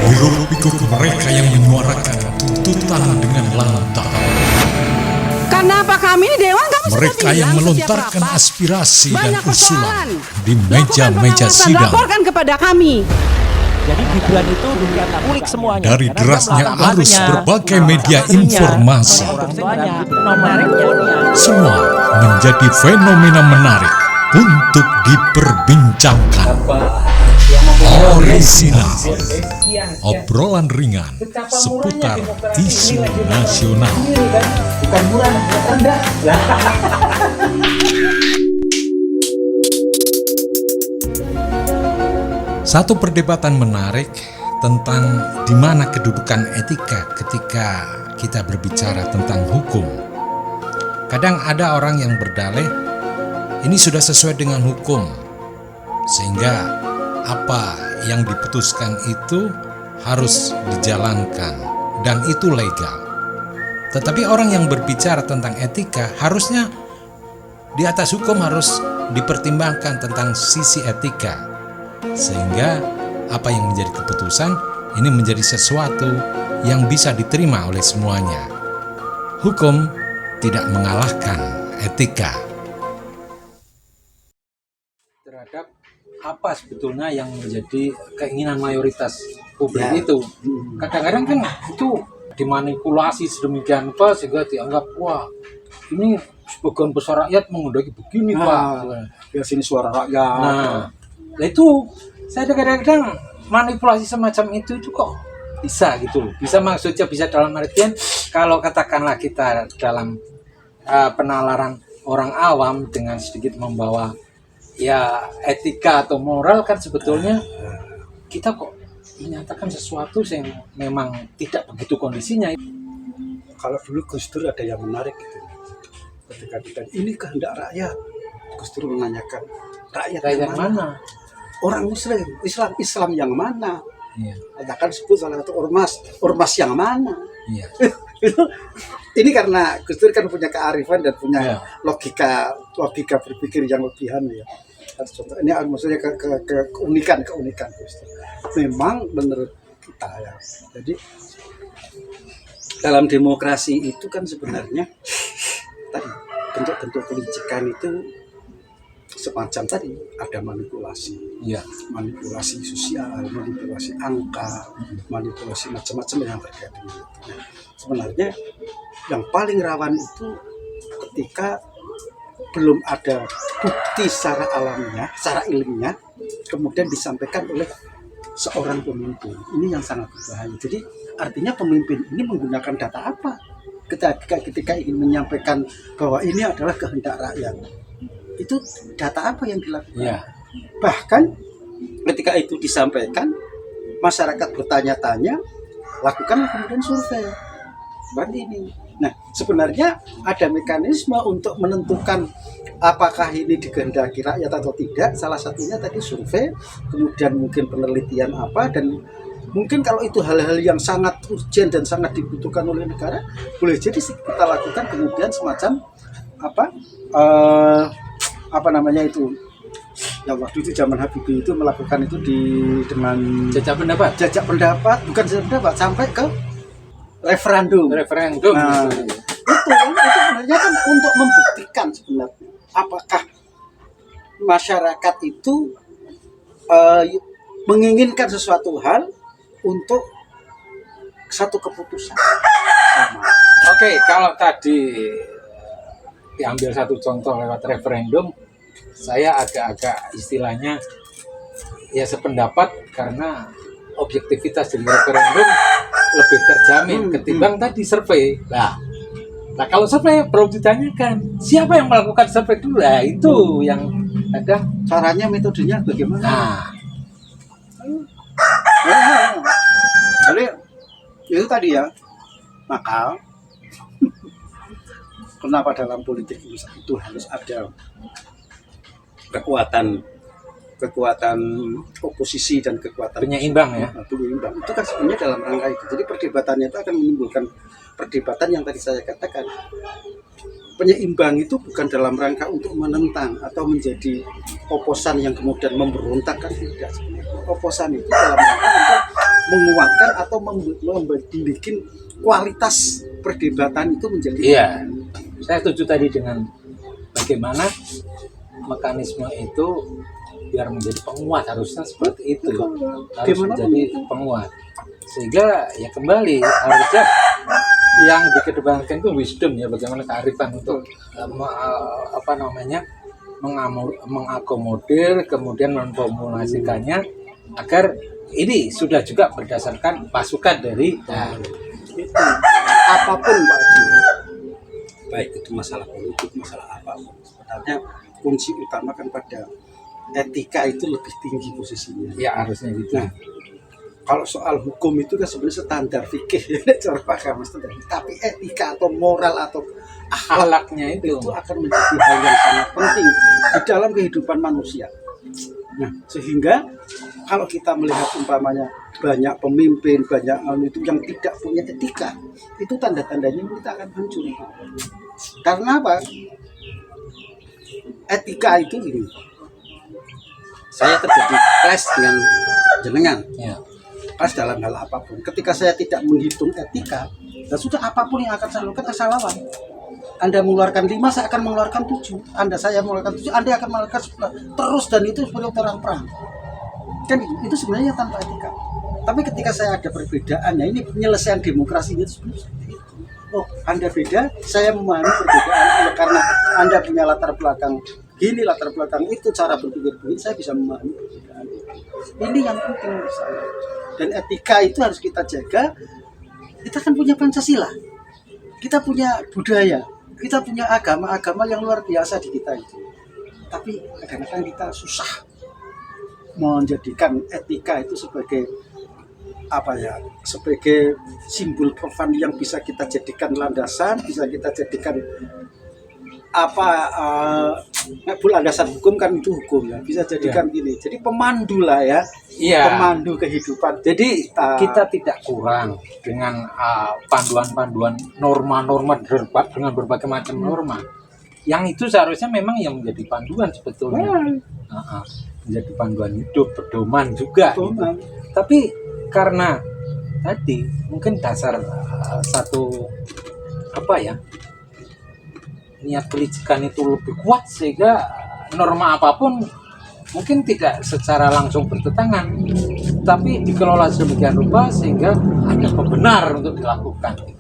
Hiruk pikuk mereka yang menyuarakan tuntutan dengan lantang. Kenapa kami ini Dewan? Kamu sudah Mereka yang bilang melontarkan setiap rapat aspirasi dan banyak usulan persoalan. di Lakukan meja-meja pengawasan, sidang. laporkan kepada kami. Jadi Gibran itu bukan kulik semuanya. Dari Karena derasnya dia melakukan arus kampanye, berbagai media kampanyenya, informasi, orang tuanya, nomornya. semua menjadi fenomena menarik untuk diperbincangkan. Orisinal, obrolan ringan seputar isu nasional. Bukan murah, rendah. Satu perdebatan menarik tentang di mana kedudukan etika ketika kita berbicara tentang hukum. Kadang ada orang yang berdalih, ini sudah sesuai dengan hukum, sehingga apa yang diputuskan itu harus dijalankan dan itu legal. Tetapi orang yang berbicara tentang etika harusnya di atas hukum harus dipertimbangkan tentang sisi etika, sehingga apa yang menjadi keputusan ini menjadi sesuatu yang bisa diterima oleh semuanya. Hukum tidak mengalahkan etika. Terhadap apa sebetulnya yang menjadi keinginan mayoritas publik itu. Kadang-kadang kan itu dimanipulasi sedemikian rupa sehingga dianggap wah ini sebagian besar rakyat menghendaki begini Pak. Ya sini suara rakyat. Nah itu saya kadang-kadang manipulasi semacam itu kok bisa gitu loh. Bisa maksudnya bisa dalam artian kalau katakanlah kita dalam penalaran orang awam dengan sedikit membawa ya etika atau moral kan sebetulnya kita kok menyatakan sesuatu yang memang tidak begitu kondisinya. Kalau dulu Gus Dur ada yang menarik gitu. Ketika ditanya, ini kehendak rakyat, Gus Dur menanyakan, rakyat yang mana? Orang Muslim, Islam yang mana? Iya. Katakan sebut salah satu ormas yang mana? Iya. Ini karena Gus Dur kan punya kearifan dan punya Iya. logika berpikir yang lebihan ya. Contoh ini maksudnya keunikan Gus Dur. Memang menurut kita ya. Jadi dalam demokrasi itu kan sebenarnya tadi bentuk-bentuk kelicikan itu semacam tadi ada manipulasi, Iya. manipulasi sosial, manipulasi angka, manipulasi macam-macam yang terkait dengan itu. Nah, sebenarnya yang paling rawan itu ketika belum ada bukti secara alamiah, secara ilmiah, kemudian disampaikan oleh seorang pemimpin. Ini yang sangat berbahaya. Jadi artinya pemimpin ini menggunakan data apa? Ketika ingin menyampaikan bahwa ini adalah kehendak rakyat, itu data apa yang dilakukan? Iya. Bahkan ketika itu disampaikan, masyarakat bertanya-tanya, lakukan kemudian survei. Berarti ini. Nah, sebenarnya ada mekanisme untuk menentukan apakah ini dikehendaki rakyat atau tidak. Salah satunya tadi survei, kemudian mungkin penelitian apa, dan mungkin kalau itu hal-hal yang sangat urgent dan sangat dibutuhkan oleh negara, boleh jadi kita lakukan kemudian semacam apa namanya itu, ya waktu itu zaman Habibie itu melakukan itu dengan Jajak pendapat. bukan jajak pendapat, sampai ke referendum. Nah, itu sebenarnya kan untuk membuktikan sebenarnya apakah masyarakat itu menginginkan sesuatu hal untuk satu keputusan. Oke, kalau tadi diambil satu contoh lewat referendum, saya agak-agak istilahnya ya sependapat karena objektivitas dari referendum lebih terjamin ketimbang tadi survei. Nah kalau survei perlu ditanyakan siapa yang melakukan survei dulu, nah itu yang ada Caranya, metodenya bagaimana? Nah, Jadi itu tadi ya, maka kenapa dalam politik itu harus ada kekuatan oposisi dan kekuatan penyeimbang ya. penyeimbang. Itu kan sebenarnya dalam rangka itu. Jadi perdebatannya itu akan menimbulkan perdebatan yang tadi saya katakan. Penyeimbang itu bukan dalam rangka untuk menentang atau menjadi oposan yang kemudian memberontak kan tidak. Oposan itu dalam rangka untuk menguatkan atau membuat kualitas perdebatan itu menjadi Iya, saya setuju tadi dengan bagaimana mekanisme itu biar menjadi penguat, harusnya seperti itu, harus Gimana menjadi penguat, sehingga ya kembali harusnya yang dikedepankan itu wisdom ya, bagaimana kearifan untuk mengakomodir kemudian memformulasikannya agar ini sudah juga berdasarkan masukan dari itu. Apapun Pak Haji, baik itu masalah politik, masalah apapun, sebenarnya kunci utama kan pada etika itu lebih tinggi posisinya. ya harusnya gitu. Nah, kalau soal hukum itu kan sebenarnya standar fikih cara agama standar. Tapi etika atau moral atau Akhlaknya itu itu akan menjadi hal yang sangat penting di dalam kehidupan manusia. Nah, sehingga kalau kita melihat umpamanya banyak pemimpin, banyak itu yang tidak punya etika, itu tanda-tandanya kita akan hancur. Karena apa? Etika itu ini. Saya terjadi clash dengan jenengan. ya. Pas dalam hal apapun. Ketika saya tidak menghitung etika, dan sudah apapun yang akan saya lakukan saya lawan. Anda mengeluarkan 5, saya akan mengeluarkan 7. Saya mengeluarkan 7, Anda akan mengeluarkan 10. Terus, dan itu seperti orang perang. Kan itu sebenarnya tanpa etika. Tapi ketika saya ada perbedaan, ya ini penyelesaian demokrasinya itu sebenarnya seperti itu. Oh, Anda beda, saya memahami perbedaan karena Anda punya latar belakang gini, latar belakang itu, cara berpikir begini, saya bisa memahami perbedaan itu. Ini yang penting menurut saya. Dan etika itu harus kita jaga. Kita kan punya Pancasila, kita punya budaya, kita punya agama-agama yang luar biasa di kita itu. Tapi kadang-kadang kita susah menjadikan etika itu sebagai apa ya, sebagai simbol profan yang bisa kita jadikan landasan, bisa kita jadikan landasan hukum kan itu hukum ya, bisa jadikan gini. Jadi pemandu lah ya, Iya. pemandu kehidupan. Jadi kita tidak kurang dengan panduan-panduan norma-norma dengan berbagai macam norma. Yang itu seharusnya memang yang menjadi panduan sebetulnya. Menjadi panduan hidup, pedoman juga. Gitu. Tapi karena tadi mungkin dasar satu niat kelicikan itu lebih kuat sehingga norma apapun mungkin tidak secara langsung bertentangan, tapi dikelola sedemikian rupa sehingga ada pembenar untuk dilakukan.